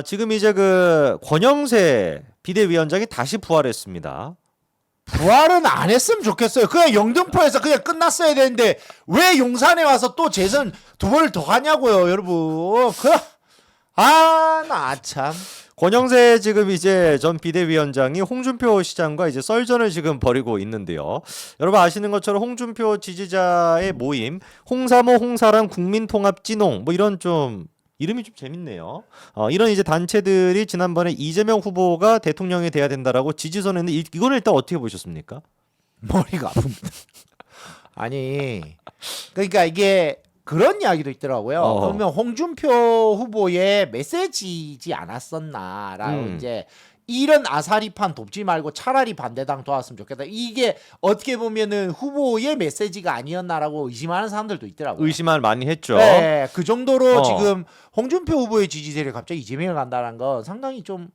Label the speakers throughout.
Speaker 1: 지금 이제 그 권영세 비대위원장이 다시 부활했습니다.
Speaker 2: 부활은 안 했으면 좋겠어요. 그냥 영등포에서 그냥 끝났어야 되는데 왜 용산에 와서 또 재선 두 번을 더 하냐고요, 여러분. 나 참.
Speaker 1: 권영세 지금 이제 전 비대위원장이 홍준표 시장과 이제 썰전을 지금 벌이고 있는데요. 여러분 아시는 것처럼 홍준표 지지자의 모임, 홍사모 홍사랑 국민통합진홍 뭐 이런 좀 이름이 좀 재밌네요. 이런 이제 단체들이 지난번에 이재명 후보가 대통령이 돼야 된다라고 지지선 했는데 이거는 일단 어떻게 보셨습니까?
Speaker 2: 머리가 아픕니다. 아니, 그러니까 이게 그런 이야기도 있더라고요. 그러면 홍준표 후보의 메시지지 않았었나라고 이제 이런 아사리판 돕지 말고 차라리 반대당 도왔으면 좋겠다. 이게 어떻게 보면은 후보의 메시지가 아니었나라고 의심하는 사람들도 있더라고요.
Speaker 1: 의심을 많이 했죠.
Speaker 2: 네, 그 정도로 지금 홍준표 후보의 지지세를 갑자기 이재명을 간다는 건 상당히 좀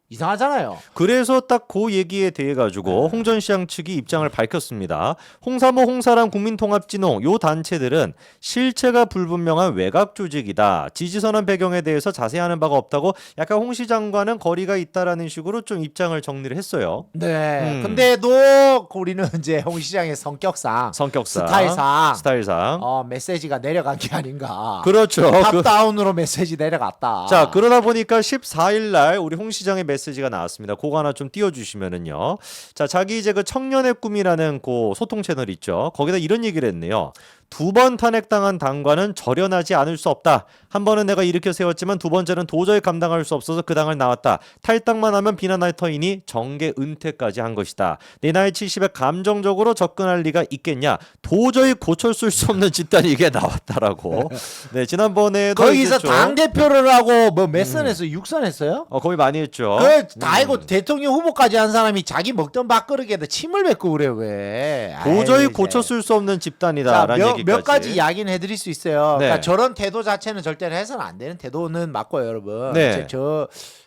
Speaker 2: 이상하잖아요.
Speaker 1: 그래서 딱 그 얘기에 대해 가지고 홍 전 시장 측이 입장을 밝혔습니다. 홍사모 홍사랑 국민통합진홍 요 단체들은 실체가 불분명한 외곽 조직이다. 지지선언 배경에 대해서 자세히 하는 바가 없다고 약간 홍 시장과는 거리가 있다라는 식으로 좀 입장을 정리를 했어요.
Speaker 2: 네. 근데도 우리는 이제 홍 시장의 성격상 스타일상 메시지가 내려간 게 아닌가.
Speaker 1: 그렇죠.
Speaker 2: 탑다운으로 메시지 내려갔다.
Speaker 1: 자, 그러다 보니까 14일 날 우리 홍 시장의 메시지가 나왔습니다. 그거 하나 좀 띄워주시면은요. 자, 자기 이제 그 청년의 꿈이라는 그 소통 채널 있죠. 거기다 이런 얘기를 했네요. 2번 탄핵당한 당과는 절연하지 않을 수 없다. 한 번은 내가 일으켜 세웠지만 두 번째는 도저히 감당할 수 없어서 그 당을 나왔다. 탈당만 하면 비난할 터이니 정계 은퇴까지 한 것이다. 내 나이 70에 감정적으로 접근할 리가 있겠냐. 도저히 고쳐쓸 수 없는 집단이 이게 나왔다라고. 네, 지난번에도
Speaker 2: 거기서 당대표를 하고 뭐 몇 선 했어요? 6선 했어요?
Speaker 1: 거의 많이 했죠.
Speaker 2: 다 이거 대통령 후보까지 한 사람이 자기 먹던 밥그릇에다 침을 뱉고 그래 왜?
Speaker 1: 도저히 고쳐쓸 수 없는 집단이다라는 얘기까지.
Speaker 2: 몇 가지 이야기는 해드릴 수 있어요.
Speaker 1: 네.
Speaker 2: 그러니까 저런 태도 자체는 절대로 해서는 안 되는 태도는 맞고요, 여러분.
Speaker 1: 네.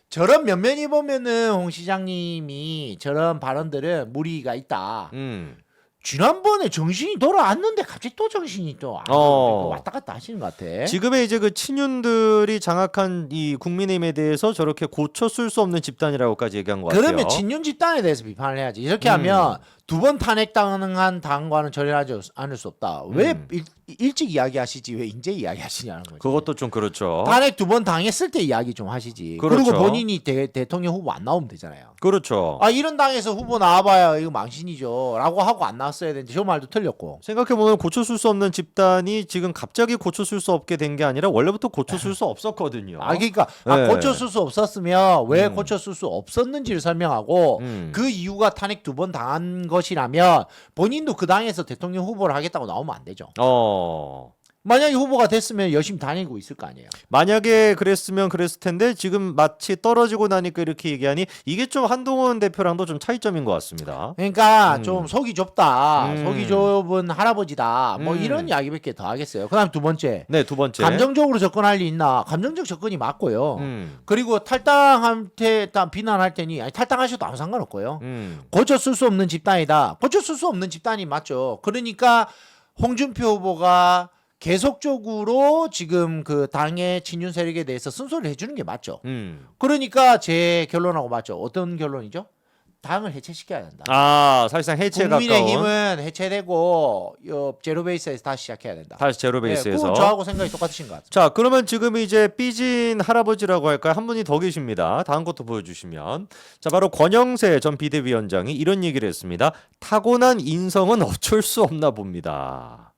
Speaker 2: 저런 면면이 보면은 홍 시장님이 저런 발언들은 무리가 있다. 지난번에 정신이 돌아왔는데 갑자기 또 정신이 또 왔다 갔다 하시는 것 같아.
Speaker 1: 지금의 이제 그 친윤들이 장악한 이 국민의힘에 대해서 저렇게 고쳐쓸 수 없는 집단이라고까지 얘기한 것 같아요.
Speaker 2: 그러면 친윤 집단에 대해서 비판을 해야지. 이렇게 하면 두 번 탄핵당한 당과는 절연하지 않을 수 없다. 왜 일찍 이야기하시지 왜 이제 이야기하시냐는 거죠.
Speaker 1: 그것도 좀 그렇죠.
Speaker 2: 탄핵 두 번 당했을 때 이야기 좀 하시지.
Speaker 1: 그렇죠.
Speaker 2: 그리고 본인이 대통령 후보 안 나오면 되잖아요.
Speaker 1: 그렇죠.
Speaker 2: 이런 당에서 후보 나와봐야 이거 망신이죠 라고 하고 안 나왔어야 되는데 저 말도 틀렸고.
Speaker 1: 생각해보면 고쳐쓸 수 없는 집단이 지금 갑자기 고쳐쓸 수 없게 된 게 아니라 원래부터 고쳐쓸 수 없었거든요.
Speaker 2: 그러니까
Speaker 1: 네.
Speaker 2: 고쳐쓸 수 없었으면 왜 고쳐쓸 수 없었는지를 설명하고 그 이유가 탄핵 두 번 당한 것이라면 본인도 그 당에서 대통령 후보를 하겠다고 나오면 안 되죠. 만약에 후보가 됐으면 열심히 다니고 있을 거 아니에요.
Speaker 1: 만약에 그랬으면 그랬을 텐데 지금 마치 떨어지고 나니까 이렇게 얘기하니 이게 좀 한동훈 대표랑도 좀 차이점인 것 같습니다.
Speaker 2: 그러니까 좀 속이 좁다. 속이 좁은 할아버지다. 뭐 이런 이야기밖에 더 하겠어요. 그다음 두 번째.
Speaker 1: 네, 두 번째.
Speaker 2: 감정적으로 접근할 리 있나? 감정적 접근이 맞고요. 그리고 탈당한테 비난할 테니 탈당하셔도 아무 상관없고요. 고쳐쓸 수 없는 집단이다. 고쳐쓸 수 없는 집단이 맞죠. 그러니까 홍준표 후보가 계속적으로 지금 그 당의 친윤 세력에 대해서 순서를 해주는 게 맞죠. 그러니까 제 결론하고 맞죠. 어떤 결론이죠? 당을 해체시켜야 된다.
Speaker 1: 사실상 해체에 가까운.
Speaker 2: 국민의힘은 해체되고 제로베이스에서 다시 시작해야 된다.
Speaker 1: 다시 제로베이스에서.
Speaker 2: 저하고 생각이 똑같으신 것 같아요.
Speaker 1: 자, 그러면 지금 이제 삐진 할아버지라고 할까요? 한 분이 더 계십니다. 다음 것도 보여주시면. 자, 바로 권영세 전 비대위원장이 이런 얘기를 했습니다. 타고난 인성은 어쩔 수 없나 봅니다.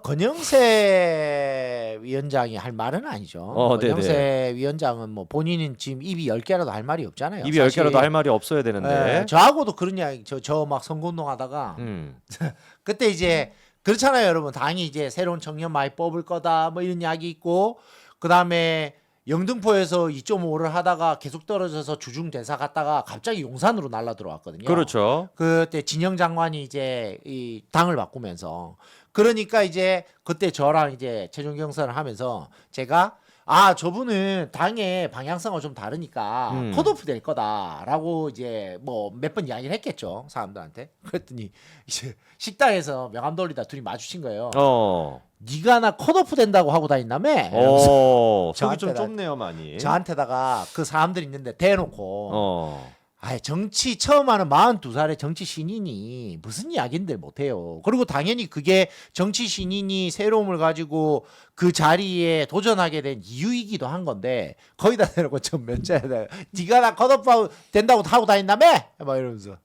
Speaker 2: 권영세 위원장이 할 말은 아니죠. 권영세
Speaker 1: 네네.
Speaker 2: 위원장은 뭐 본인은 지금 입이 10개라도 할 말이 없잖아요.
Speaker 1: 입이 10개라도 할 말이 없어야 되는데.
Speaker 2: 저하고도 그런 이야기 저 막 선거운동 하다가 그때 이제 그렇잖아요, 여러분. 당이 이제 새로운 청년 많이 뽑을 거다 뭐 이런 이야기 있고 그다음에 영등포에서 2.5를 하다가 계속 떨어져서 주중 대사 갔다가 갑자기 용산으로 날라 들어왔거든요.
Speaker 1: 그렇죠.
Speaker 2: 그때 진영 장관이 이제 이 당을 바꾸면서 그러니까 이제 그때 저랑 이제 최종 경선을 하면서 제가 저분은 당의 방향성은 좀 다르니까 컷오프 될 거다라고 이제 뭐 몇 번 이야기를 했겠죠 사람들한테. 그랬더니 이제 식당에서 명함 돌리다 둘이 마주친 거예요. 네가 나 컷오프 된다고 하고 다닌다며.
Speaker 1: 속이 좀
Speaker 2: 저한테다-
Speaker 1: 좁네요 많이.
Speaker 2: 저한테다가 그 사람들 있는데 대놓고
Speaker 1: 어.
Speaker 2: 아이 정치 처음 하는 42살의 정치 신인이 무슨 이야기인들 못해요. 그리고 당연히 그게 정치 신인이 새로움을 가지고 그 자리에 도전하게 된 이유이기도 한 건데 거기다 대놓고 전 면제해야 돼. 네가 나 컷오프 된다고 하고 다닌다며? 막 이러면서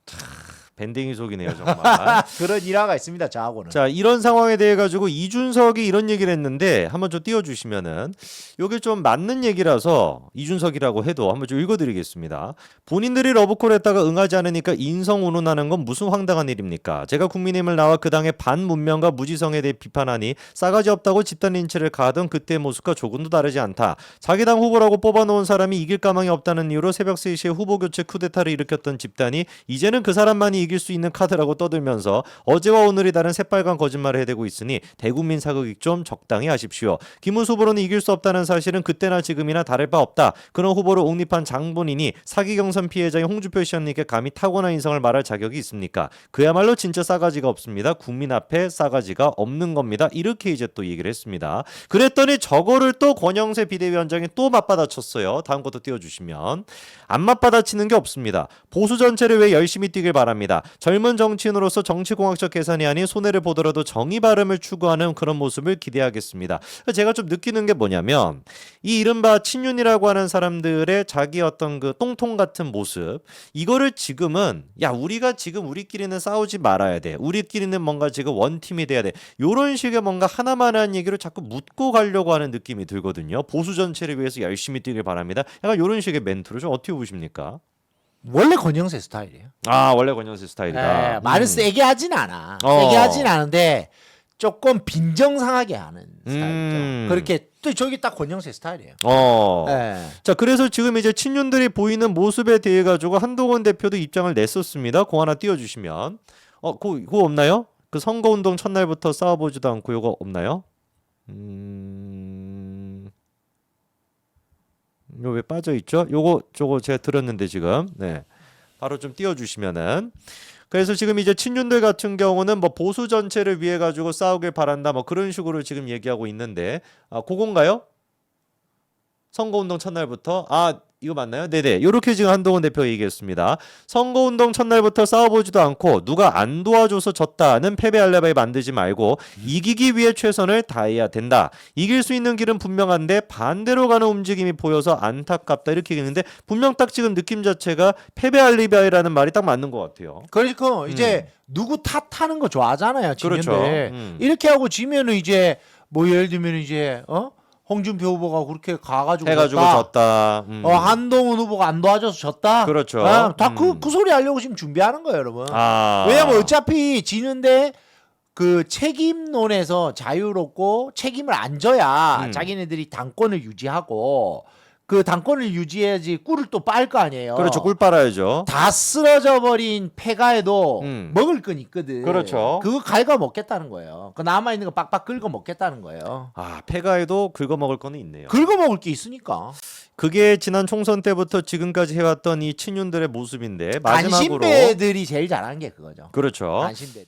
Speaker 1: 밴딩이 속이네요 정말.
Speaker 2: 그런 일화가 있습니다. 저하고는.
Speaker 1: 자 이런 상황에 대해 가지고 이준석이 이런 얘기를 했는데 한번 좀 띄워주시면은 요게 좀 맞는 얘기라서 이준석이라고 해도 한번 좀 읽어드리겠습니다. 본인들이 러브콜 했다가 응하지 않으니까 인성 운운하는 건 무슨 황당한 일입니까? 제가 국민의힘을 나와 그 당의 반문명과 무지성에 대해 비판하니 싸가지 없다고 집단 린치를 가하던 그때의 모습과 조금도 다르지 않다. 자기 당 후보라고 뽑아놓은 사람이 이길 가망이 없다는 이유로 새벽 3시에 후보 교체 쿠데타를 일으켰던 집단이 이제는 그 사람만이 이길 수 있는 카드라고 떠들면서 어제와 오늘이 다른 새빨간 거짓말을 해대고 있으니 대국민 사극 좀 적당히 하십시오. 김문수 후보로는 이길 수 없다는 사실은 그때나 지금이나 다를 바 없다. 그런 후보를 옹립한 장본인이 사기 경선 피해자인 홍준표 시장님께 감히 타고난 인성을 말할 자격이 있습니까? 그야말로 진짜 싸가지가 없습니다. 국민 앞에 싸가지가 없는 겁니다. 이렇게 이제 또 얘기를 했습니다. 그랬더니 저거를 또 권영세 비대위원장이 또 맞받아쳤어요. 다음 것도 띄워주시면 안 맞받아치는 게 없습니다. 보수 전체를 왜 열심히 뛰길 바랍니다. 젊은 정치인으로서 정치공학적 계산이 아닌 손해를 보더라도 정의 발음을 추구하는 그런 모습을 기대하겠습니다. 제가 좀 느끼는 게 뭐냐면 이 이른바 친윤이라고 하는 사람들의 자기 어떤 그 똥통 같은 모습 이거를 지금은 야 우리가 지금 우리끼리는 싸우지 말아야 돼. 우리끼리는 뭔가 지금 원팀이 돼야 돼. 요런 식의 뭔가 하나만한 얘기를 자꾸 묻고 가려고 하는 느낌이 들거든요. 보수 전체를 위해서 열심히 뛰길 바랍니다. 약간 요런 식의 멘트를 좀 어떻게 보십니까?
Speaker 2: 원래 권영세 스타일이에요.
Speaker 1: 아 원래 권영세 스타일이다.
Speaker 2: 말을 세게 하진 않아.
Speaker 1: 어.
Speaker 2: 세게 하진 않은데 조금 빈정상하게 하는 스타일이죠. 그렇게 또 저기 딱 권영세 스타일이에요. 네.
Speaker 1: 자 그래서 지금 이제 친윤들이 보이는 모습에 대해 가지고 한동훈 대표도 입장을 냈었습니다. 그거 하나 띄워주시면 그거 없나요? 그 선거운동 첫날부터 싸워보지도 않고 이거 없나요? 이거 왜 빠져 있죠? 저거 제가 들었는데 지금 바로 좀 띄워주시면은 그래서 지금 이제 친윤들 같은 경우는 뭐 보수 전체를 위해 가지고 싸우길 바란다 뭐 그런 식으로 지금 얘기하고 있는데 그건가요? 선거운동 첫날부터 이거 맞나요? 네네. 이렇게 지금 한동훈 대표가 얘기했습니다. 선거운동 첫날부터 싸워보지도 않고 누가 안 도와줘서 졌다는 패배 알레바이 만들지 말고 이기기 위해 최선을 다해야 된다. 이길 수 있는 길은 분명한데 반대로 가는 움직임이 보여서 안타깝다 이렇게 얘기했는데 분명 딱 지금 느낌 자체가 패배 알레바이라는 말이 딱 맞는 것 같아요.
Speaker 2: 그러니까 이제 누구 탓하는 거 좋아하잖아요.
Speaker 1: 그렇죠.
Speaker 2: 친윤들. 이렇게 하고 지면은 이제 뭐 예를 들면 이제 홍준표 후보가 그렇게 가가지고
Speaker 1: 해가지고 졌다.
Speaker 2: 한동훈 후보가 안 도와줘서 졌다.
Speaker 1: 그렇죠.
Speaker 2: 다 그 소리 하려고 지금 준비하는 거예요, 여러분. 왜냐면 어차피 지는데 그 책임론에서 자유롭고 책임을 안 져야 자기네들이 당권을 유지하고 그 당권을 유지해야지 꿀을 또 빨 거 아니에요.
Speaker 1: 그렇죠. 꿀 빨아야죠.
Speaker 2: 다 쓰러져 버린 폐가에도 먹을 건 있거든.
Speaker 1: 그렇죠.
Speaker 2: 그거 갉아 먹겠다는 거예요. 그 남아 있는 거 빡빡 긁어 먹겠다는 거예요.
Speaker 1: 폐가에도 긁어 먹을 거는 있네요.
Speaker 2: 긁어 먹을 게 있으니까.
Speaker 1: 그게 지난 총선 때부터 지금까지 해왔던 이 친윤들의 모습인데 마지막으로
Speaker 2: 간신배들이 제일 잘하는 게 그거죠.
Speaker 1: 그렇죠.
Speaker 2: 간신배.